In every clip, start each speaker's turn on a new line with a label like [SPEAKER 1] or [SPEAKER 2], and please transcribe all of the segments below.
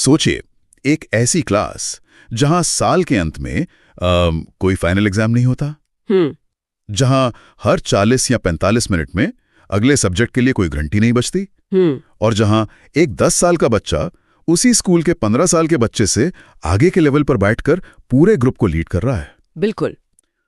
[SPEAKER 1] सोचिए, एक ऐसी क्लास जहां साल के अंत में कोई फाइनल एग्जाम नहीं होता, जहां हर 40 या 45 मिनट में अगले सब्जेक्ट के लिए कोई घंटी नहीं बजती, और जहां एक 10 साल का बच्चा उसी स्कूल के 15 साल के बच्चे से आगे के लेवल पर बैठकर पूरे ग्रुप को लीड कर रहा है।
[SPEAKER 2] बिल्कुल।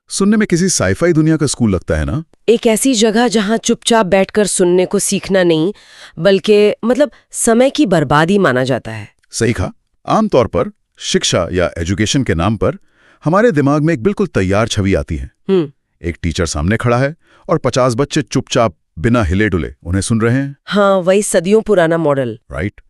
[SPEAKER 1] सुनने में किसी साईफाई दुनिया का स्कूल लगता है ना?
[SPEAKER 2] एक ऐसी जगह जहां चुपचाप बैठकर सुनने को सीखना नहीं, बल्कि समय की बर्बादी माना जाता है।
[SPEAKER 1] सही कहा। आमतौर पर शिक्षा या एजुकेशन के नाम पर हमारे दिमाग में एक बिल्कुल तैयार छवि आती है। एक टीचर सामने खड़ा है और 50 बच्चे चुपचाप बिना हिले डुले उन्हें सुन रहे हैं।
[SPEAKER 2] हाँ, वही सदियों पुराना मॉडल।
[SPEAKER 1] राइट।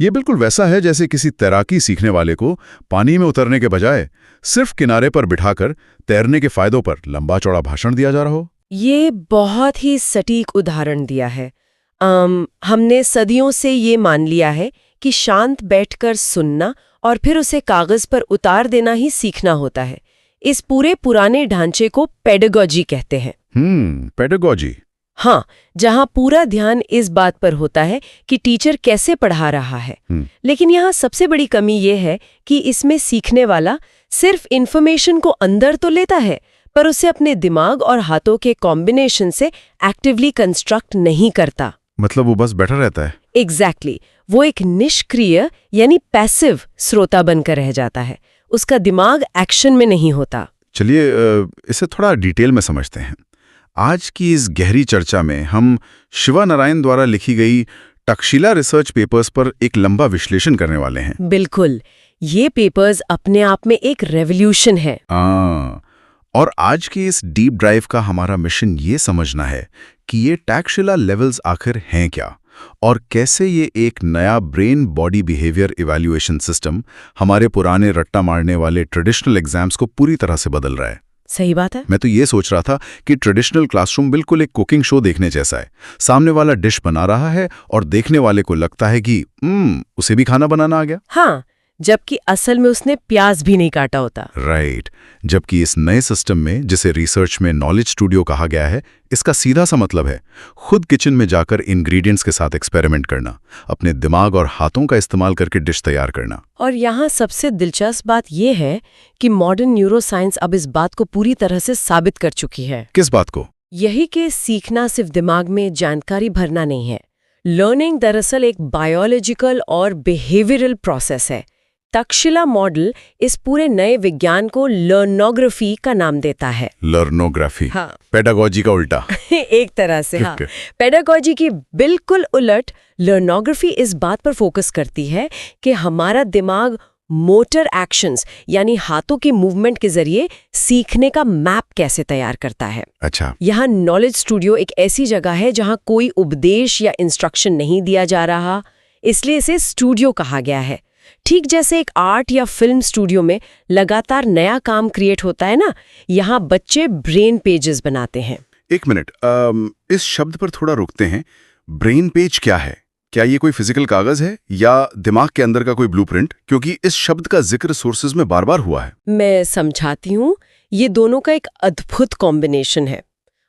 [SPEAKER 1] ये बिल्कुल वैसा है जैसे किसी तैराकी सीखने वाले को पानी में उतरने के बजाय सिर्फ किनारे पर बिठाकर तैरने के फायदों पर लंबा चौड़ा भाषण दिया जा रहा हो।
[SPEAKER 2] ये बहुत ही सटीक उदाहरण दिया है। हमने सदियों से ये मान लिया है कि शांत बैठकर सुनना और फिर उसे कागज पर उतार देना ही सीखना होता है। इस पूरे पुराने ढांचे को पेडागॉजी कहते हैं।
[SPEAKER 1] पेडागॉजी।
[SPEAKER 2] हाँ, जहां पूरा ध्यान इस बात पर होता है कि टीचर कैसे पढ़ा रहा है। लेकिन यहाँ सबसे बड़ी कमी ये है कि इसमें सीखने वाला सिर्फ इन्फॉर्मेशन को अंदर तो लेता है, पर उसे अपने दिमाग और हाथों के कॉम्बिनेशन से एक्टिवली कंस्ट्रक्ट नहीं करता।
[SPEAKER 1] मतलब वो बस बैठा रहता है।
[SPEAKER 2] एग्जैक्टली। वो एक निष्क्रिय यानी पैसिव श्रोता बनकर रह जाता है। उसका दिमाग एक्शन में नहीं होता।
[SPEAKER 1] चलिए इसे थोड़ा डिटेल में समझते हैं। आज की इस गहरी चर्चा में हम शिवा नारायण द्वारा लिखी गई तक्षशिला रिसर्च पेपर्स पर एक लंबा विश्लेषण करने वाले हैं।
[SPEAKER 2] बिल्कुल। ये पेपर्स अपने आप में एक रेवोल्यूशन है।
[SPEAKER 1] और आज के इस डीप ड्राइव का हमारा मिशन ये समझना है कि ये तक्षशिला लेवल्स आखिर हैं क्या, और कैसे ये एक नया brain body behaviour evaluation system हमारे पुराने रट्टा मारने वाले ट्रेडिशनल एग्जाम्स को पूरी तरह से बदल रहा है।
[SPEAKER 2] सही बात है।
[SPEAKER 1] मैं तो ये सोच रहा था कि ट्रेडिशनल क्लासरूम बिल्कुल एक कुकिंग शो देखने जैसा है। सामने वाला डिश बना रहा है और देखने वाले को लगता है कि उसे भी खाना बनाना आ गया।
[SPEAKER 2] हाँ, जबकि असल में उसने प्याज भी नहीं काटा होता।
[SPEAKER 1] राइट। जबकि इस नए सिस्टम में, जिसे रिसर्च में नॉलेज स्टूडियो कहा गया है, इसका सीधा सा मतलब है खुद किचन में जाकर इंग्रेडिएंट्स के साथ एक्सपेरिमेंट करना, अपने दिमाग और हाथों का इस्तेमाल करके डिश तैयार करना।
[SPEAKER 2] और यहाँ सबसे दिलचस्प बात यह है कि मॉडर्न न्यूरोसाइंस अब इस बात को पूरी तरह से साबित कर चुकी है।
[SPEAKER 1] किस बात को?
[SPEAKER 2] यही कि सीखना सिर्फ दिमाग में जानकारी भरना नहीं है। लर्निंग दरअसल एक बायोलॉजिकल और बिहेवियरल प्रोसेस है। तक्षशिला मॉडल इस पूरे नए विज्ञान को लर्नोग्राफी का नाम देता है।
[SPEAKER 1] लर्नोग्राफी?
[SPEAKER 2] हाँ।
[SPEAKER 1] पेडागॉजी का उल्टा।
[SPEAKER 2] एक तरह से। हाँ। पेडागॉजी की बिल्कुल उलट लर्नोग्राफी इस बात पर फोकस करती है कि हमारा दिमाग मोटर एक्शंस यानी हाथों के मूवमेंट के जरिए सीखने का मैप कैसे तैयार करता है।
[SPEAKER 1] अच्छा।
[SPEAKER 2] यहाँ नॉलेज स्टूडियो एक ऐसी जगह है जहाँ कोई उपदेश या इंस्ट्रक्शन नहीं दिया जा रहा, इसलिए इसे स्टूडियो कहा गया है। ठीक जैसे एक आर्ट या फिल्म स्टूडियो में लगातार नया काम क्रिएट होता है ना, यहाँ बच्चे ब्रेन पेजेस बनाते हैं।
[SPEAKER 1] एक मिनट, इस शब्द पर थोड़ा रुकते हैं। ब्रेन पेज क्या है? क्या ये कोई फिजिकल कागज है या दिमाग के अंदर का कोई ब्लूप्रिंट? क्योंकि इस शब्द का जिक्र सोर्सेज में बार बार हुआ है।
[SPEAKER 2] मैं समझाती हूँ। ये दोनों का एक अद्भुत कॉम्बिनेशन है।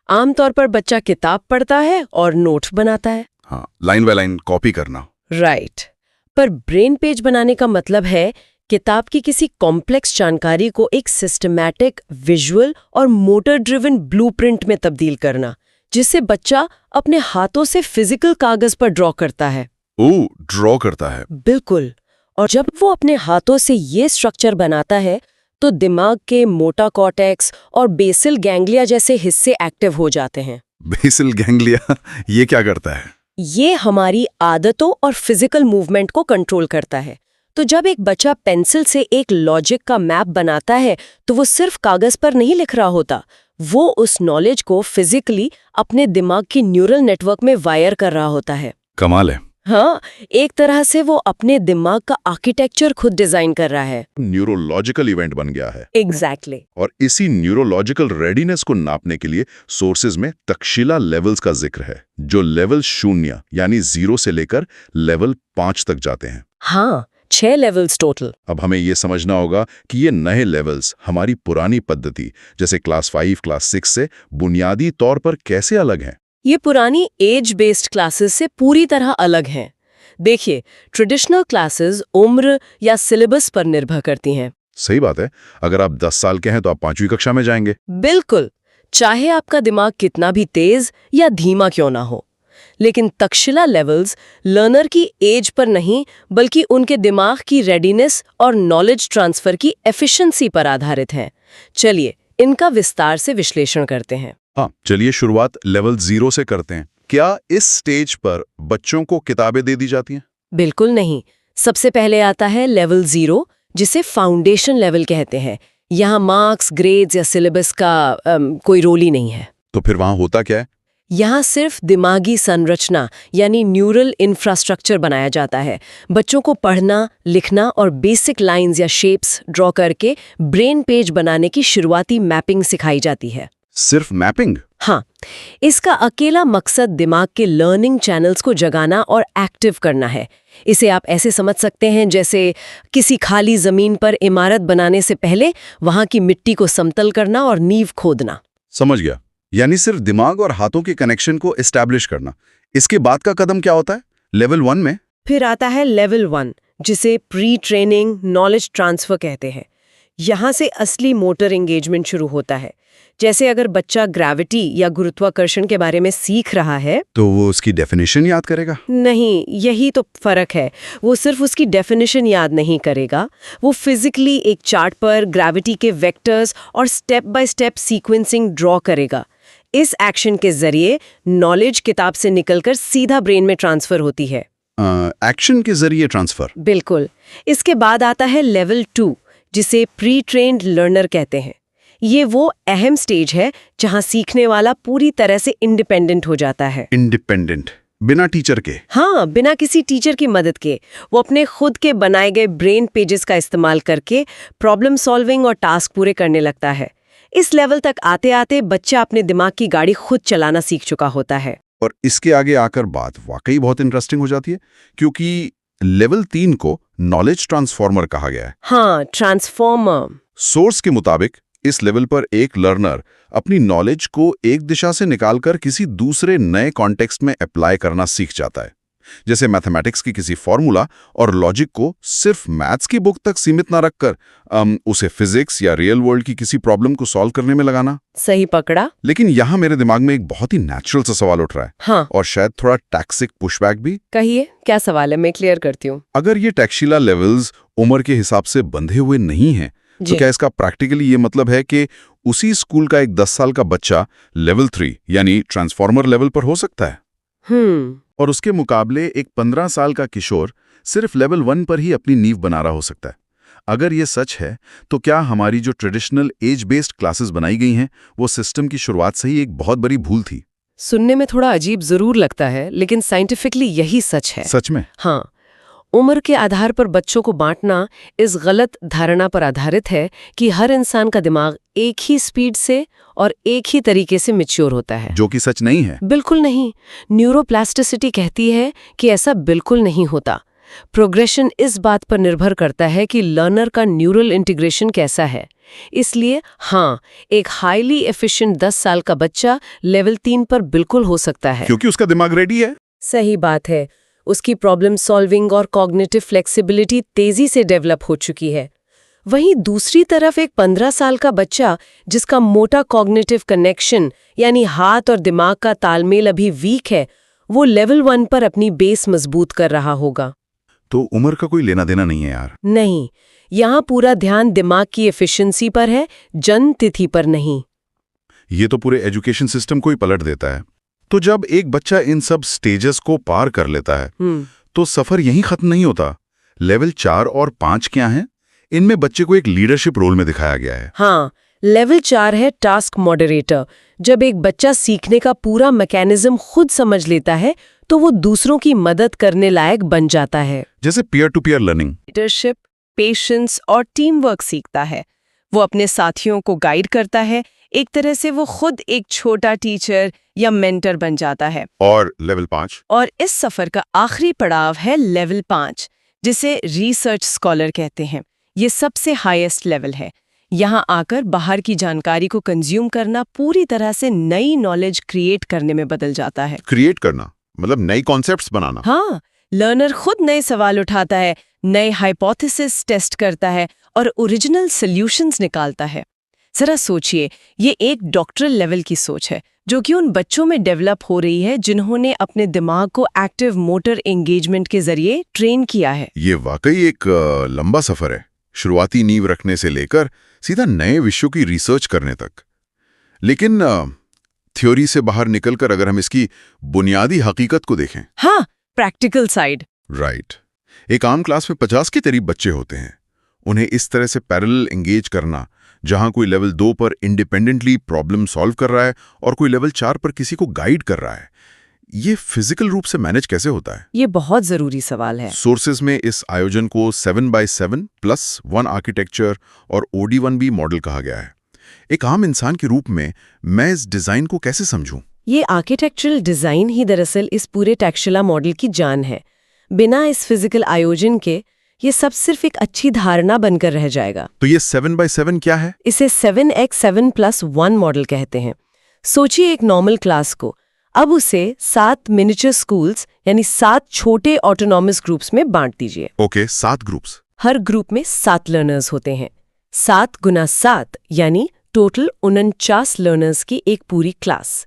[SPEAKER 2] आमतौर पर बच्चा किताब पढ़ता है और नोट बनाता है।
[SPEAKER 1] हाँ, लाइन बाय लाइन कॉपी करना।
[SPEAKER 2] राइट। पर ब्रेन पेज बनाने का मतलब है किताब की किसी कॉम्प्लेक्स जानकारी को एक सिस्टमैटिक, विजुअल और मोटर ड्रिवन ब्लूप्रिंट में तब्दील करना, जिससे बच्चा अपने हाथों से फिजिकल कागज पर ड्रॉ करता है।
[SPEAKER 1] ओह, ड्रॉ करता है।
[SPEAKER 2] बिल्कुल। और जब वो अपने हाथों से ये स्ट्रक्चर बनाता है तो दिमाग के मोटा कॉर्टेक्स और बेसल गैंग्लिया जैसे हिस्से एक्टिव हो जाते हैं।
[SPEAKER 1] बेसल गैंग्लिया ये क्या करता है?
[SPEAKER 2] ये हमारी आदतों और फिजिकल मूवमेंट को कंट्रोल करता है। तो जब एक बच्चा पेंसिल से एक लॉजिक का मैप बनाता है तो वो सिर्फ कागज पर नहीं लिख रहा होता, वो उस नॉलेज को फिजिकली अपने दिमाग की न्यूरल नेटवर्क में वायर कर रहा होता है।
[SPEAKER 1] कमाल है।
[SPEAKER 2] हाँ, एक तरह से वो अपने दिमाग का आर्किटेक्चर खुद डिजाइन कर रहा है।
[SPEAKER 1] न्यूरोलॉजिकल इवेंट बन गया है।
[SPEAKER 2] एग्जैक्टली।
[SPEAKER 1] और इसी न्यूरोलॉजिकल रेडीनेस को नापने के लिए सोर्सेज में तक्षशिला लेवल्स का जिक्र है, जो लेवल 0 यानी 0 से लेकर लेवल 5 तक जाते हैं।
[SPEAKER 2] हाँ, 6 लेवल्स टोटल।
[SPEAKER 1] अब हमें ये समझना होगा कि ये नए लेवल्स हमारी पुरानी पद्धति जैसे क्लास 5, क्लास 6 से बुनियादी तौर पर कैसे अलग हैं।
[SPEAKER 2] ये पुरानी एज बेस्ड क्लासेस से पूरी तरह अलग हैं। देखिए, ट्रेडिशनल क्लासेस उम्र या सिलेबस पर निर्भर करती हैं।
[SPEAKER 1] सही बात है। अगर आप 10 साल के हैं तो आप 5वीं कक्षा में जाएंगे।
[SPEAKER 2] बिल्कुल, चाहे आपका दिमाग कितना भी तेज या धीमा क्यों ना हो। लेकिन तक्षशिला लेवल्स लर्नर की एज पर नहीं, बल्कि उनके दिमाग की रेडीनेस और नॉलेज ट्रांसफर की एफिशिएंसी पर आधारित हैं। चलिए, इनका विस्तार से विश्लेषण करते हैं।
[SPEAKER 1] हाँ, चलिए शुरुआत लेवल 0 से करते हैं। क्या इस स्टेज पर बच्चों को किताबें दे दी जाती हैं?
[SPEAKER 2] बिल्कुल नहीं। सबसे पहले आता है लेवल 0, जिसे फाउंडेशन लेवल कहते हैं। यहाँ मार्क्स, ग्रेड्स या सिलेबस का कोई रोल ही नहीं है।
[SPEAKER 1] तो फिर वहां होता क्या है?
[SPEAKER 2] यहाँ सिर्फ दिमागी संरचना यानी न्यूरल इंफ्रास्ट्रक्चर बनाया जाता है। बच्चों को पढ़ना, लिखना और बेसिक लाइंस या शेप्स ड्रॉ करके ब्रेन पेज बनाने की शुरुआती मैपिंग सिखाई जाती है।
[SPEAKER 1] सिर्फ मैपिंग?
[SPEAKER 2] हाँ, इसका अकेला मकसद दिमाग के लर्निंग चैनल्स को जगाना और एक्टिव करना है। इसे आप ऐसे समझ सकते हैं जैसे किसी खाली जमीन पर इमारत बनाने से पहले वहां की मिट्टी को समतल करना और नींव खोदना।
[SPEAKER 1] समझ गया। यानी सिर्फ दिमाग और हाथों के कनेक्शन को एस्टैब्लिश करना। इसके बाद का कदम क्या होता है लेवल 1 में?
[SPEAKER 2] फिर आता है लेवल 1, जिसे प्री ट्रेनिंग नॉलेज ट्रांसफर कहते हैं। यहाँ से असली मोटर एंगेजमेंट शुरू होता है। जैसे अगर बच्चा ग्रेविटी या गुरुत्वाकर्षण के बारे में सीख रहा है
[SPEAKER 1] तो वो उसकी डेफिनेशन याद करेगा?
[SPEAKER 2] नहीं, यही तो फर्क है। वो सिर्फ उसकी डेफिनेशन याद नहीं करेगा, वो फिजिकली एक चार्ट पर ग्रेविटी के वेक्टर्स और step by step sequencing draw करेगा। इस एक्शन के जरिए नॉलेज किताब से निकलकर सीधा ब्रेन में ट्रांसफर होती है।
[SPEAKER 1] एक्शन के जरिए ट्रांसफर?
[SPEAKER 2] बिल्कुल। इसके बाद आता है लेवल 2, जिसे प्री ट्रेन्ड लर्नर कहते हैं। ये वो अहम स्टेज है जहां सीखने वाला पूरी तरह से इंडिपेंडेंट हो जाता है।
[SPEAKER 1] इंडिपेंडेंट? बिना टीचर के?
[SPEAKER 2] हाँ, बिना किसी टीचर की मदद के। वो अपने खुद के बनाए गए ब्रेन पेजेस का इस्तेमाल करके प्रॉब्लम सॉल्विंग और टास्क पूरे करने लगता है। इस लेवल तक आते आते बच्चा अपने दिमाग की गाड़ी खुद चलाना सीख चुका होता है।
[SPEAKER 1] और इसके आगे आकर बात वाकई बहुत इंटरेस्टिंग हो जाती है, क्योंकि लेवल 3 को नॉलेज ट्रांसफॉर्मर कहा गया है।
[SPEAKER 2] हाँ, ट्रांसफॉर्मर।
[SPEAKER 1] सोर्स के मुताबिक इस लेवल पर एक लर्नर अपनी नॉलेज को एक दिशा से निकालकर किसी दूसरे नए कॉन्टेक्स्ट में अप्लाई करना सीख जाता है। जैसे मैथमेटिक्स की किसी फॉर्मूला और लॉजिक को सिर्फ मैथ्स की बुक तक सीमित ना रखकर उसे फिजिक्स या रियल वर्ल्ड की किसी प्रॉब्लम को सॉल्व करने में लगाना।
[SPEAKER 2] सही पकड़ा।
[SPEAKER 1] लेकिन यहाँ मेरे दिमाग में एक बहुत ही नेचुरल सा सवाल उठ रहा है।
[SPEAKER 2] हाँ।
[SPEAKER 1] और शायद थोड़ा टैक्सिक पुशबैक भी।
[SPEAKER 2] कहिए, क्या सवाल है? मैं क्लियर करती हूँ।
[SPEAKER 1] अगर ये टैक्शिला लेवल्स उम्र के हिसाब से बंधे हुए नहीं हैं, तो क्या इसका प्रैक्टिकली ये मतलब है कि उसी स्कूल का एक 10 साल का बच्चा लेवल 3 यानी ट्रांसफॉर्मर लेवल पर हो सकता है? और उसके मुकाबले एक 15 साल का किशोर सिर्फ लेवल 1 पर ही अपनी नींव बना रहा हो सकता है। अगर ये सच है, तो क्या हमारी जो ट्रेडिशनल एज बेस्ड क्लासेस बनाई गई हैं, वो सिस्टम की शुरुआत से ही एक बहुत बड़ी भूल थी?
[SPEAKER 2] सुनने में थोड़ा अजीब जरूर लगता है, लेकिन साइंटिफिकली यही सच है।
[SPEAKER 1] सच में?
[SPEAKER 2] हाँ। उम्र के आधार पर बच्चों को बांटना इस गलत धारणा पर आधारित है कि हर इंसान का दिमाग एक ही स्पीड से और एक ही तरीके से मैच्योर होता है,
[SPEAKER 1] जो कि सच नहीं है।
[SPEAKER 2] बिल्कुल नहीं। न्यूरोप्लास्टिसिटी कहती है कि ऐसा बिल्कुल नहीं होता। प्रोग्रेशन इस बात पर निर्भर करता है कि लर्नर का न्यूरल इंटीग्रेशन कैसा है। इसलिए हाँ, एक हाईली एफिशिएंट 10 साल का बच्चा लेवल 3 पर बिल्कुल हो सकता है,
[SPEAKER 1] क्योंकि उसका दिमाग रेडी है।
[SPEAKER 2] सही बात है। उसकी प्रॉब्लम सॉल्विंग और कॉग्निटिव फ्लेक्सिबिलिटी तेजी से डेवलप हो चुकी है। वहीं दूसरी तरफ एक 15 साल का बच्चा जिसका मोटा कॉग्निटिव कनेक्शन यानी हाथ और दिमाग का तालमेल अभी वीक है, वो लेवल 1 पर अपनी बेस मजबूत कर रहा होगा।
[SPEAKER 1] तो उम्र का कोई लेना देना नहीं है यार।
[SPEAKER 2] नहीं, यहाँ पूरा ध्यान दिमाग की एफिशिएंसी पर है, जन्म तिथि पर नहीं।
[SPEAKER 1] ये तो पूरे एजुकेशन सिस्टम को ही पलट देता है। तो जब एक बच्चा इन सब स्टेजेस को पार कर लेता है, तो सफर यहीं खत्म नहीं होता। लेवल 4 और 5 क्या हैं? इनमें बच्चे को एक लीडरशिप रोल में दिखाया गया है।
[SPEAKER 2] हाँ, लेवल 4 है टास्क मॉडरेटर। जब एक बच्चा सीखने का पूरा मैकेनिज्म खुद समझ लेता है, तो वो दूसरों की मदद करने लायक बन जाता है।
[SPEAKER 1] जैसे peer to peer learning.
[SPEAKER 2] Leadership, patience और टीम वर्क सीखता है। वो अपने साथियों को गाइड करता है। एक तरह से वो खुद एक छोटा टीचर या मेंटर बन जाता है।
[SPEAKER 1] और लेवल 5?
[SPEAKER 2] और इस सफर का आखिरी पड़ाव है लेवल 5, जिसे रिसर्च स्कॉलर कहते हैं। ये सबसे हाईएस्ट लेवल है। यहाँ आकर बाहर की जानकारी को कंज्यूम करना पूरी तरह से नई नॉलेज क्रिएट करने में बदल जाता है।
[SPEAKER 1] क्रिएट करना मतलब नई कॉन्सेप्ट्स बनाना?
[SPEAKER 2] हाँ, लर्नर खुद नए सवाल उठाता है, नए हाइपोथेसिस टेस्ट करता है और ओरिजिनल सॉल्यूशंस निकालता है। जरा सोचिए, ये एक डॉक्टरल लेवल की सोच है जो कि उन बच्चों में डेवलप हो रही है जिन्होंने अपने दिमाग को एक्टिव मोटर एंगेजमेंट के जरिए ट्रेन किया है।
[SPEAKER 1] ये वाकई एक लंबा सफर है, शुरुआती नींव रखने से लेकर सीधा नए विषयों की रिसर्च करने तक। लेकिन थ्योरी से बाहर निकलकर अगर हम इसकी बुनियादी हकीकत को देखें।
[SPEAKER 2] हाँ, प्रैक्टिकल साइड।
[SPEAKER 1] राइट। एक आम क्लास में 50 के करीब बच्चे होते हैं। उन्हें इस तरह से पैरेलल एंगेज करना, जहां कोई लेवल 2 पर इंडिपेंडेंटली प्रॉब्लम सॉल्व कर रहा है और कोई लेवल 4 पर किसी को गाइड कर रहा है, ये फिजिकल रूप से मैनेज कैसे होता है?
[SPEAKER 2] ये बहुत जरूरी सवाल है।
[SPEAKER 1] सोर्सेज में इस आयोजन को 7x7+1 आर्किटेक्चर और OD1B मॉडल कहा गया है। एक आम इंसान के रूप में मैं इस डिजाइन को कैसे समझूं?
[SPEAKER 2] ये आर्किटेक्चरल डिजाइन ही दरअसल इस पूरे टैक्सुला मॉडल की जान है। बिना इस फिजिकल आयोजन के ये सब सिर्फ एक अच्छी धारणा बनकर रह जाएगा।
[SPEAKER 1] तो ये 7x7 क्या है?
[SPEAKER 2] इसे 7x7+1 मॉडल कहते हैं। सोचिए एक नॉर्मल क्लास को, अब उसे 7 मिनिएचर स्कूल्स यानी 7 छोटे ऑटोनॉमस ग्रुप्स में बांट दीजिए।
[SPEAKER 1] Okay, 7 groups.
[SPEAKER 2] हर ग्रुप में 7 लर्नर्स होते हैं। 7 गुना 7 यानी टोटल 49 लर्नर्स की एक पूरी क्लास।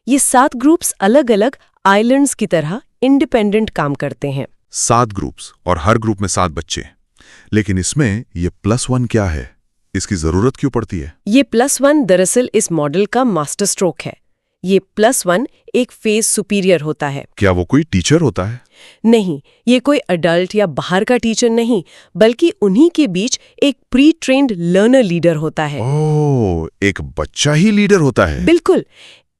[SPEAKER 2] ये 7 ग्रुप्स अलग अलग आइलैंड्स की तरह इंडिपेंडेंट काम करते हैं।
[SPEAKER 1] 7 ग्रुप्स और हर ग्रुप में 7 बच्चे। लेकिन इसमें ये +1 क्या है? इसकी जरूरत क्यों पड़ती है?
[SPEAKER 2] ये +1 दरअसल इस मॉडल का मास्टर स्ट्रोक है। ये +1 एक फेज सुपीरियर होता है।
[SPEAKER 1] क्या वो कोई टीचर होता है?
[SPEAKER 2] नहीं, ये कोई अडल्ट या बाहर का टीचर नहीं, बल्कि उन्हीं के बीच एक प्री ट्रेन्ड लर्नर लीडर होता है।
[SPEAKER 1] ओह, एक बच्चा ही लीडर होता है?
[SPEAKER 2] बिल्कुल।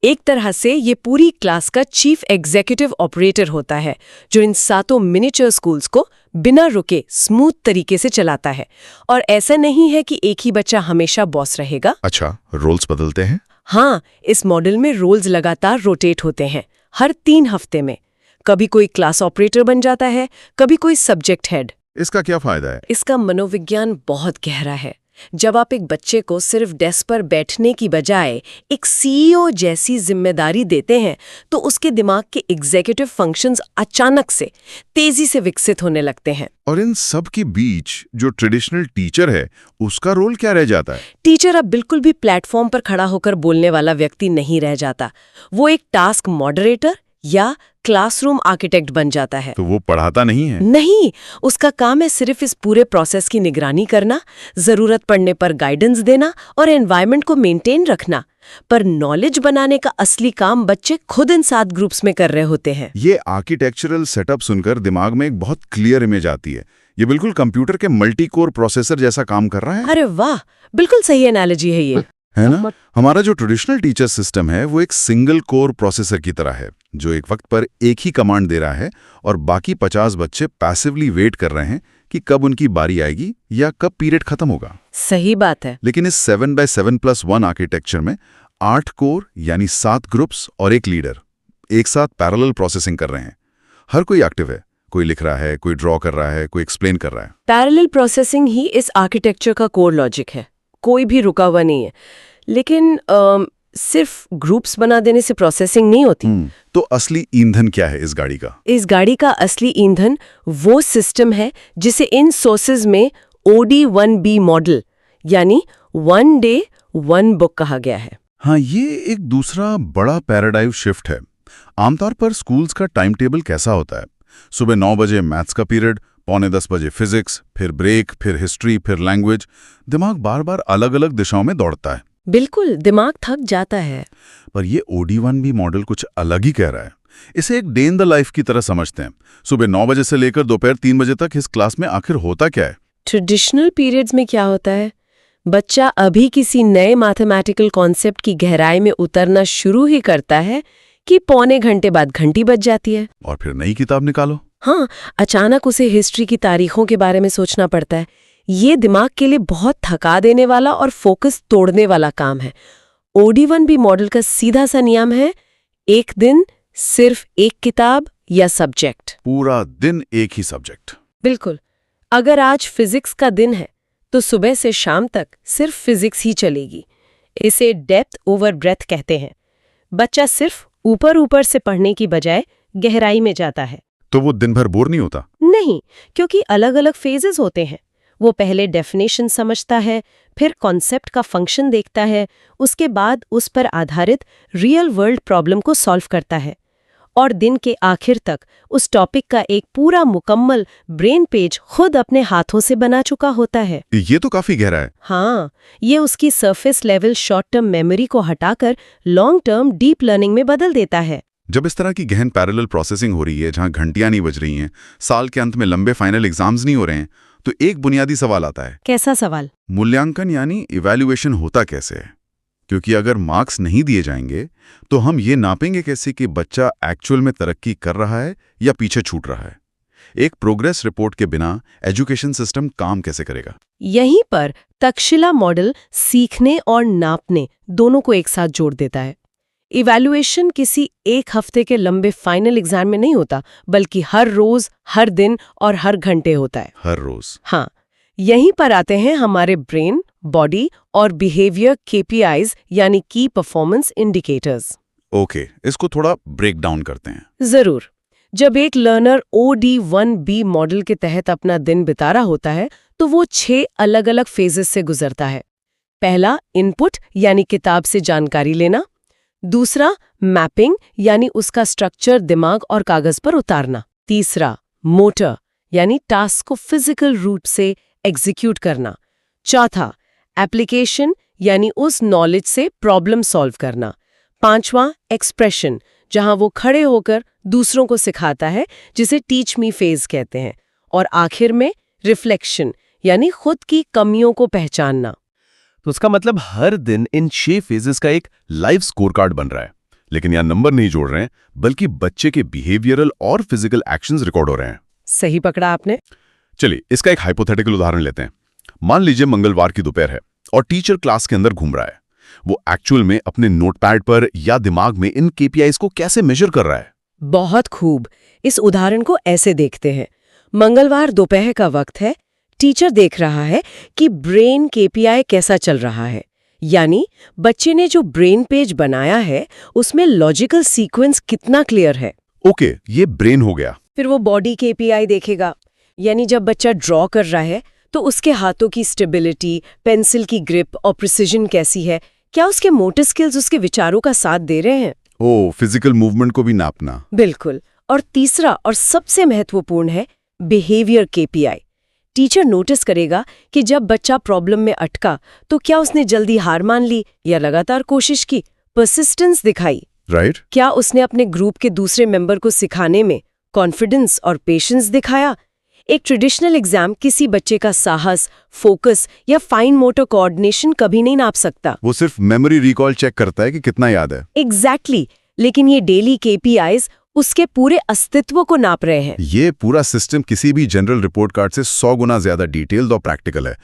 [SPEAKER 2] एक तरह से ये पूरी क्लास का चीफ एग्जीक्यूटिव ऑपरेटर होता है, जो इन 7 मिनिएचर स्कूल्स को बिना रुके स्मूथ तरीके से चलाता है। और ऐसा नहीं है कि एक ही बच्चा हमेशा बॉस रहेगा।
[SPEAKER 1] अच्छा, रोल्स बदलते हैं?
[SPEAKER 2] हाँ, इस मॉडल में रोल्स लगातार रोटेट होते हैं, हर 3 हफ्ते में। कभी कोई क्लास ऑपरेटर बन जाता है, कभी कोई सब्जेक्ट हेड।
[SPEAKER 1] इसका क्या फायदा है?
[SPEAKER 2] इसका मनोविज्ञान बहुत गहरा है। जब आप एक बच्चे को सिर्फ डेस्क पर बैठने की बजाय एक सीईओ जैसी जिम्मेदारी देते हैं, तो उसके दिमाग के एग्जीक्यूटिव फंक्शंस अचानक से तेजी से विकसित होने लगते हैं।
[SPEAKER 1] और इन सब के बीच जो ट्रेडिशनल टीचर है, उसका रोल क्या रह जाता है?
[SPEAKER 2] टीचर अब बिल्कुल भी प्लेटफॉर्म पर खड़ा होकर बोलने वाला व्यक्ति नहीं रह जाता। वो एक टास्क मॉडरेटर या क्लासरूम आर्किटेक्ट बन जाता है।
[SPEAKER 1] तो वो पढ़ाता नहीं है?
[SPEAKER 2] नहीं, उसका काम है सिर्फ इस पूरे प्रोसेस की निगरानी करना, जरूरत पड़ने पर गाइडेंस देना और एनवायरनमेंट को मेंटेन रखना। पर नॉलेज बनाने का असली काम बच्चे खुद इन 7 ग्रुप्स में कर रहे होते हैं।
[SPEAKER 1] ये आर्किटेक्चरल सेटअप सुनकर दिमाग में एक बहुत क्लियर इमेज आती है। ये बिल्कुल कंप्यूटर के मल्टी कोर प्रोसेसर जैसा काम कर रहा है।
[SPEAKER 2] अरे वाह, बिल्कुल सही एनालॉजी है ये।
[SPEAKER 1] है ना? हमारा जो ट्रेडिशनल टीचर सिस्टम है वो एक सिंगल कोर प्रोसेसर की तरह है, जो एक वक्त पर एक ही कमांड दे रहा है और बाकी 50 बच्चे पैसिवली वेट कर रहे हैं कि कब उनकी बारी आएगी या कब पीरियड खत्म होगा।
[SPEAKER 2] सही बात है।
[SPEAKER 1] लेकिन इस 7x7+1 आर्किटेक्चर में 8 कोर यानी 7 ग्रुप्स और एक लीडर एक साथ पैरेलल प्रोसेसिंग कर रहे हैं। हर कोई एक्टिव है, कोई लिख रहा है, कोई ड्रॉ कर रहा है, कोई एक्सप्लेन कर रहा है।
[SPEAKER 2] पैरेलल प्रोसेसिंग ही इस आर्किटेक्चर का कोर लॉजिक है। कोई भी रुका हुआ नहीं है। लेकिन सिर्फ ग्रुप्स बना देने से प्रोसेसिंग नहीं होती।
[SPEAKER 1] तो असली ईंधन क्या है इस गाड़ी का?
[SPEAKER 2] इस गाड़ी का असली ईंधन वो सिस्टम है जिसे इन सोर्सेज में OD1B मॉडल यानी 1 डे 1 बुक कहा गया है।
[SPEAKER 1] हाँ, ये एक दूसरा बड़ा पैराडाइम शिफ्ट है। आमतौर पर स्कूल्स का टाइम टेबल कैसा होता है? सुबह 9 बजे मैथ्स का पीरियड, 9:45 बजे फिजिक्स, फिर ब्रेक, फिर हिस्ट्री, फिर लैंग्वेज। दिमाग बार बार अलग अलग दिशाओं में दौड़ता है।
[SPEAKER 2] बिल्कुल, दिमाग थक जाता है।
[SPEAKER 1] पर ये OD1B मॉडल कुछ अलग ही कह रहा है। इसे एक डे इन द लाइफ की तरह समझते हैं। सुबह 9 बजे से लेकर दोपहर 3 बजे तक इस क्लास में आखिर होता क्या है?
[SPEAKER 2] ट्रेडिशनल पीरियड्स में क्या होता है? बच्चा अभी किसी नए मैथमेटिकल कॉन्सेप्ट की गहराई में उतरना शुरू ही करता है कि पौने घंटे बाद घंटी बज जाती है
[SPEAKER 1] और फिर नई किताब निकालो।
[SPEAKER 2] हाँ, अचानक उसे हिस्ट्री की तारीखों के बारे में सोचना पड़ता है। ये दिमाग के लिए बहुत थका देने वाला और फोकस तोड़ने वाला काम है। OD1B मॉडल का सीधा सा नियम है, एक दिन सिर्फ एक किताब या सब्जेक्ट।
[SPEAKER 1] पूरा दिन एक ही सब्जेक्ट।
[SPEAKER 2] बिल्कुल। अगर आज फिजिक्स का दिन है तो सुबह से शाम तक सिर्फ फिजिक्स ही चलेगी। इसे डेप्थ ओवर ब्रेथ कहते हैं। बच्चा सिर्फ ऊपर ऊपर से पढ़ने की बजाय गहराई में जाता है।
[SPEAKER 1] तो वो दिन भर बोर नहीं होता?
[SPEAKER 2] नहीं, क्योंकि अलग अलग फेजेस होते हैं। वो पहले डेफिनेशन समझता है, फिर कॉन्सेप्ट का फंक्शन देखता है, उसके बाद उस पर आधारित रियल वर्ल्ड प्रॉब्लम को सॉल्व करता है, और दिन के आखिर तक उस टॉपिक का एक पूरा मुकम्मल ब्रेन पेज खुद अपने हाथों से बना चुका होता है।
[SPEAKER 1] ये तो काफी गहरा है।
[SPEAKER 2] हाँ, ये उसकी surface level short term memory को हटाकर लॉन्ग टर्म डीप लर्निंग में बदल देता है।
[SPEAKER 1] जब इस तरह की गहन पैरेलल प्रोसेसिंग हो रही है, जहां घंटियां नहीं बज रही हैं, साल के अंत में लंबे फाइनल एग्जाम्स नहीं हो रहे हैं, तो एक बुनियादी सवाल आता है।
[SPEAKER 2] कैसा सवाल?
[SPEAKER 1] मूल्यांकन यानी इवैल्यूएशन होता कैसे है? क्योंकि अगर मार्क्स नहीं दिए जाएंगे तो हम ये नापेंगे कैसे कि बच्चा एक्चुअल में तरक्की कर रहा है या पीछे छूट रहा है? एक प्रोग्रेस रिपोर्ट के बिना एजुकेशन सिस्टम काम कैसे करेगा?
[SPEAKER 2] यहीं पर तक्षशिला मॉडल सीखने और नापने दोनों को एक साथ जोड़ देता है। इवैल्यूएशन किसी एक हफ्ते के लंबे फाइनल एग्जाम में नहीं होता, बल्कि हर रोज, हर दिन और हर घंटे होता है।
[SPEAKER 1] हर रोज?
[SPEAKER 2] हाँ, यहीं पर आते हैं हमारे ब्रेन, बॉडी और बिहेवियर KPIs यानी की परफॉर्मेंस इंडिकेटर्स।
[SPEAKER 1] ओके, इसको थोड़ा ब्रेक डाउन करते हैं।
[SPEAKER 2] जरूर। जब एक लर्नर OD1B मॉडल के तहत अपना दिन बिता रहा होता है, तो वो 6 अलग अलग फेजेस से गुजरता है। पहला, इनपुट यानी किताब से जानकारी लेना। दूसरा, मैपिंग यानी उसका स्ट्रक्चर दिमाग और कागज पर उतारना। तीसरा, मोटर यानी टास्क को फिजिकल रूप से एग्जीक्यूट करना। चौथा, एप्लीकेशन यानी उस नॉलेज से प्रॉब्लम सॉल्व करना। पांचवा, एक्सप्रेशन, जहां वो खड़े होकर दूसरों को सिखाता है, जिसे टीच मी फेज कहते हैं। और आखिर में रिफ्लेक्शन यानी खुद की कमियों को पहचानना।
[SPEAKER 3] तो उसका मतलब हर दिन इन 6 फेजेस का एक लाइव स्कोर कार्ड बन रहा है। लेकिन यहां नंबर नहीं जोड़ रहे हैं, बल्कि बच्चे के बिहेवियरल और फिजिकल एक्शंस रिकॉर्ड हो रहे हैं।
[SPEAKER 2] सही पकड़ा आपने।
[SPEAKER 3] चलिए, इसका एक हाइपोथेटिकल उदाहरण लेते हैं। मान लीजिए मंगलवार की दोपहर है और टीचर क्लास के अंदर घूम रहा है। वो एक्चुअल में अपने नोटपैड पर या दिमाग में इन KPIs को कैसे मेजर कर रहा है?
[SPEAKER 2] बहुत खूब। इस उदाहरण को ऐसे देखते हैं। मंगलवार दोपहर का वक्त है। टीचर देख रहा है कि ब्रेन KPI कैसा चल रहा है, यानी बच्चे ने जो ब्रेन पेज बनाया है उसमें लॉजिकल सीक्वेंस कितना क्लियर है।
[SPEAKER 3] ओके, ये ब्रेन हो गया।
[SPEAKER 2] फिर वो बॉडी KPI देखेगा, यानी जब बच्चा ड्रॉ कर रहा है तो उसके हाथों की स्टेबिलिटी, पेंसिल की ग्रिप और प्रिसीजन कैसी है, क्या उसके मोटर स्किल्स उसके विचारों का साथ दे रहे हैं।
[SPEAKER 1] ओ, फिजिकल मूवमेंट को भी नापना।
[SPEAKER 2] बिल्कुल। और तीसरा और सबसे महत्वपूर्ण है बिहेवियर KPI। टीचर नोटिस करेगा कि जब बच्चा प्रॉब्लम में अटका तो क्या उसने जल्दी हार मान ली या लगातार कोशिश की, परसिस्टेंस दिखाई।
[SPEAKER 1] राइट।
[SPEAKER 2] क्या उसने अपने ग्रुप के दूसरे मेंबर को सिखाने में कॉन्फिडेंस और पेशेंस दिखाया। एक ट्रेडिशनल एग्जाम किसी बच्चे का साहस, फोकस या फाइन मोटर कोऑर्डिनेशन कभी नहीं नाप सकता।
[SPEAKER 1] वो सिर्फ मेमोरी रिकॉल चेक करता है कि कितना याद है।
[SPEAKER 2] एग्जैक्टली। लेकिन ये डेली KPIs उसके पूरे अस्तित्व को नाप रहे हैं।
[SPEAKER 1] ये पूरा सिस्टम किसी भी जनरल रिपोर्ट कार्ड से 100 गुना ज्यादा डिटेल्ड और प्रैक्टिकल है।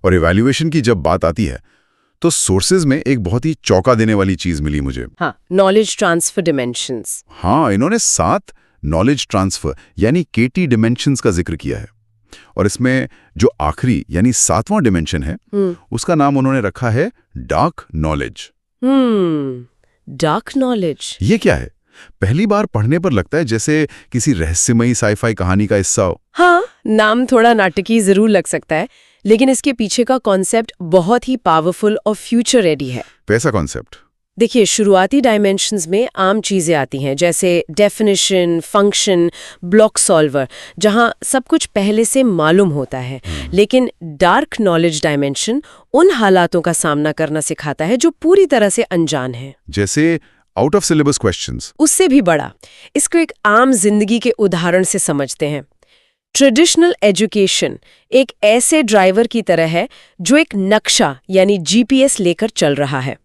[SPEAKER 1] और इवैल्यूएशन की जब बात आती है तो सोर्सेज में एक बहुत ही चौंका देने वाली चीज मिली मुझे।
[SPEAKER 2] हाँ, नॉलेज ट्रांसफर डिमेंशंस।
[SPEAKER 1] हाँ, इन्होंने 7 नॉलेज ट्रांसफर यानी KT डिमेंशंस का जिक्र किया है। और इसमें जो आखिरी यानी 7वां डिमेंशन है उसका नाम उन्होंने रखा है डार्क नॉलेज।
[SPEAKER 2] Dark knowledge.
[SPEAKER 1] ये क्या है? पहली बार पढ़ने पर लगता है जैसे किसी रहस्यमयी साइफाई कहानी का हिस्सा हो।
[SPEAKER 2] हाँ, नाम थोड़ा नाटकीय जरूर लग सकता है, लेकिन इसके पीछे का कॉन्सेप्ट बहुत ही पावरफुल और फ्यूचर रेडी है।
[SPEAKER 1] कैसा कॉन्सेप्ट?
[SPEAKER 2] देखिए, शुरुआती डायमेंशंस में आम चीजें आती हैं, जैसे डेफिनेशन, फंक्शन, ब्लॉक सॉल्वर, जहां सब कुछ पहले से मालूम होता है। लेकिन डार्क नॉलेज डायमेंशन उन हालातों का सामना करना सिखाता है जो पूरी तरह से अनजान है।
[SPEAKER 1] जैसे आउट ऑफ सिलेबस क्वेश्चंस।
[SPEAKER 2] उससे भी बड़ा। इसको एक आम जिंदगी के उदाहरण से समझते हैं। ट्रेडिशनल एजुकेशन एक ऐसे ड्राइवर की तरह है जो एक नक्शा यानी GPS लेकर चल रहा है।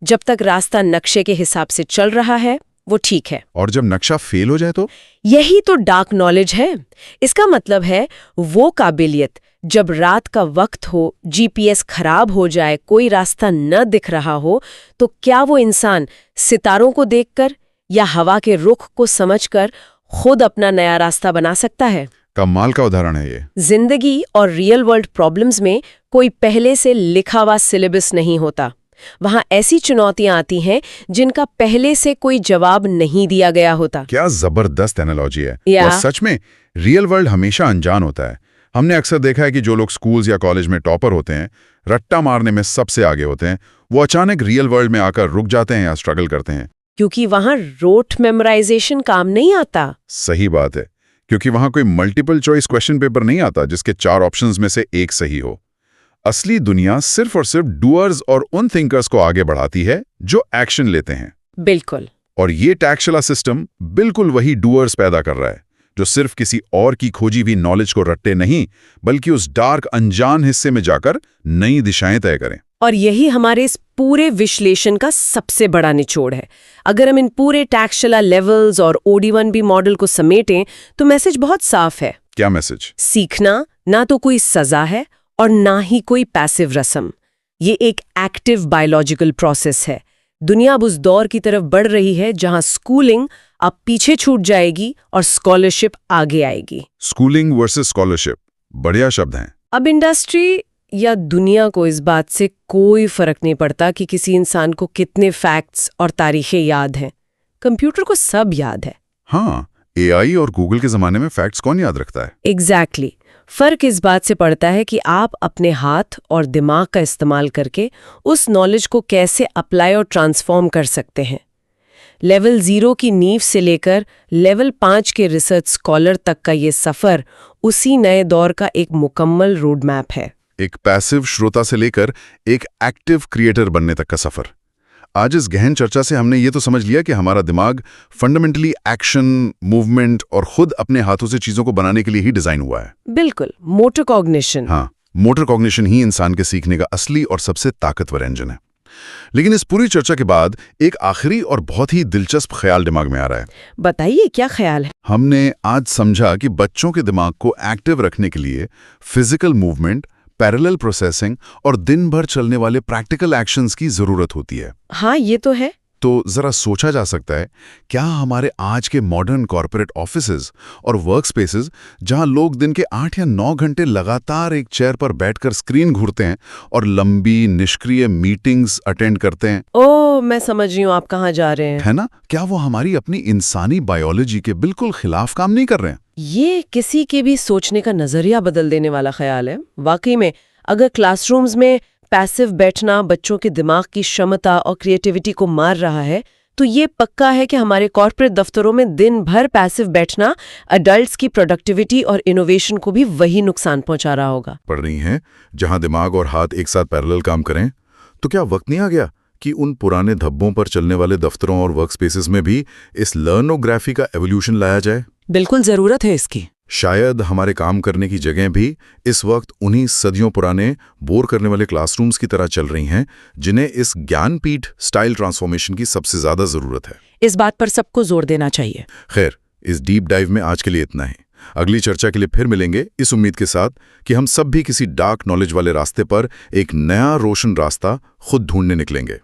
[SPEAKER 2] जब तक रास्ता नक्शे के हिसाब से चल रहा है वो ठीक है,
[SPEAKER 1] और जब नक्शा फेल हो जाए तो?
[SPEAKER 2] यही तो डार्क नॉलेज है। इसका मतलब है वो काबिलियत जब रात का वक्त हो, GPS खराब हो जाए, कोई रास्ता न दिख रहा हो, तो क्या वो इंसान सितारों को देखकर या हवा के रुख को समझकर खुद अपना नया रास्ता बना सकता है?
[SPEAKER 1] कमाल का उदाहरण है ये।
[SPEAKER 2] जिंदगी और रियल वर्ल्ड प्रॉब्लम्स में कोई पहले से लिखा हुआ सिलेबस नहीं होता। वहाँ ऐसी चुनौतियां आती हैं जिनका पहले से कोई जवाब नहीं दिया गया होता।
[SPEAKER 1] क्या जबरदस्त एनालॉजी है।
[SPEAKER 2] या।
[SPEAKER 1] और सच में रियल वर्ल्ड हमेशा अनजान होता है। हमने अक्सर देखा है कि जो लोग स्कूल्स या कॉलेज में टॉपर होते हैं, रट्टा मारने में सबसे आगे होते हैं, वो अचानक रियल वर्ल्ड में आकर रुक जाते हैं या स्ट्रगल करते हैं।
[SPEAKER 2] क्योंकि वहाँ रोट मेमोराइजेशन काम नहीं आता।
[SPEAKER 1] सही बात है, क्योंकि वहां कोई मल्टीपल चॉइस क्वेश्चन पेपर नहीं आता जिसके 4 ऑप्शंस में से एक सही हो। असली दुनिया सिर्फ और सिर्फ डूअर्स और उन थिंकर्स को आगे बढ़ाती है जो एक्शन लेते हैं।
[SPEAKER 2] बिल्कुल।
[SPEAKER 1] और ये टैक्सला सिस्टम बिल्कुल वही डूअर्स पैदा कर रहा है, जो सिर्फ किसी और की खोजी हुई नॉलेज को रट्टे नहीं, बल्कि उस डार्क अनजान हिस्से में जाकर नई दिशाएं तय करें।
[SPEAKER 2] और यही हमारे इस पूरे विश्लेषण का सबसे बड़ा निचोड़ है। अगर हम इन पूरे टैक्सला लेवल्स और OD1B मॉडल को समेटें तो मैसेज बहुत साफ है।
[SPEAKER 1] क्या मैसेज?
[SPEAKER 2] सीखना ना तो कोई सजा है और ना ही कोई पैसिव रस्म। ये एक एक्टिव बायोलॉजिकल प्रोसेस है। दुनिया अब उस दौर की तरफ बढ़ रही है जहां स्कूलिंग अब पीछे छूट जाएगी और स्कॉलरशिप आगे आएगी।
[SPEAKER 1] स्कूलिंग वर्सेस स्कॉलरशिप, बढ़िया शब्द हैं।
[SPEAKER 2] अब इंडस्ट्री या दुनिया को इस बात से कोई फर्क नहीं पड़ता कि किसी इंसान को कितने फैक्ट्स और तारीखें याद हैं। कंप्यूटर को सब याद है।
[SPEAKER 1] हाँ, AI और गूगल के जमाने में फैक्ट्स कौन याद रखता है?
[SPEAKER 2] एग्जैक्टली। फर्क इस बात से पड़ता है कि आप अपने हाथ और दिमाग का इस्तेमाल करके उस नॉलेज को कैसे अप्लाई और ट्रांसफॉर्म कर सकते हैं। लेवल 0 की नींव से लेकर लेवल 5 के रिसर्च स्कॉलर तक का ये सफर उसी नए दौर का एक मुकम्मल रोड मैप है।
[SPEAKER 1] एक पैसिव श्रोता से लेकर एक एक्टिव क्रिएटर बनने तक का सफर। आज इस गहन चर्चा से हमने ये तो समझ लिया कि हमारा दिमाग फंडामेंटली एक्शन, मूवमेंट और खुद अपने हाथों से चीजों को बनाने के लिए ही डिजाइन हुआ है।
[SPEAKER 2] बिल्कुल, मोटर कॉग्निशन।
[SPEAKER 1] हाँ, मोटर कॉग्निशन ही इंसान के सीखने का असली और सबसे ताकतवर इंजन है। लेकिन इस पूरी चर्चा के बाद एक आखिरी और बहुत ही दिलचस्प ख्याल दिमाग में आ रहा है।
[SPEAKER 2] बताइए, क्या ख्याल है?
[SPEAKER 1] हमने आज समझा कि बच्चों के दिमाग को एक्टिव रखने के लिए फिजिकल मूवमेंट, पैरेलल प्रोसेसिंग और दिन भर चलने वाले प्रैक्टिकल एक्शंस की जरूरत होती है।
[SPEAKER 2] हाँ, ये तो है।
[SPEAKER 1] तो जरा सोचा जा सकता है, क्या हमारे आज के मॉडर्न कॉर्पोरेट ऑफिसेज और वर्क स्पेसेस, जहां लोग दिन के 8 या 9 घंटे लगातार एक चेयर पर बैठकर स्क्रीन घूरते हैं और लंबी निष्क्रिय मीटिंग्स अटेंड करते हैं।
[SPEAKER 2] ओह, मैं समझ रही हूँ आप कहाँ जा रहे हैं।
[SPEAKER 1] है ना? क्या वो हमारी अपनी इंसानी बायोलॉजी के बिल्कुल खिलाफ काम नहीं कर रहे हैं?
[SPEAKER 2] ये किसी के भी सोचने का नजरिया बदल देने वाला ख्याल है। वाकई में, अगर क्लासरूम्स में पैसिव बैठना बच्चों के दिमाग की क्षमता और क्रिएटिविटी को मार रहा है, तो ये पक्का है कि हमारे कॉर्पोरेट दफ्तरों में दिन भर पैसिव बैठना अडल्ट्स की प्रोडक्टिविटी और इनोवेशन को भी वही नुकसान पहुंचा रहा होगा।
[SPEAKER 1] पढ़ रही हैं, जहां दिमाग और हाथ एक साथ पैरेलल काम करें, तो क्या वक्त नहीं आ गया कि उन पुराने धब्बों पर चलने वाले दफ्तरों और वर्क स्पेसेस में भी इस लर्नोग्राफी का एवोल्यूशन लाया जाए?
[SPEAKER 2] बिल्कुल जरूरत है इसकी।
[SPEAKER 1] शायद हमारे काम करने की जगह भी इस वक्त उन्हीं सदियों पुराने बोर करने वाले क्लासरूम्स की तरह चल रही हैं, जिन्हें इस ज्ञानपीठ स्टाइल ट्रांसफॉर्मेशन की सबसे ज्यादा जरूरत है।
[SPEAKER 2] इस बात पर सबको जोर देना चाहिए।
[SPEAKER 1] खैर, इस डीप डाइव में आज के लिए इतना ही। अगली चर्चा के लिए फिर मिलेंगे, इस उम्मीद के साथ कि हम सब भी किसी डार्क नॉलेज वाले रास्ते पर एक नया रोशन रास्ता खुद ढूंढने निकलेंगे।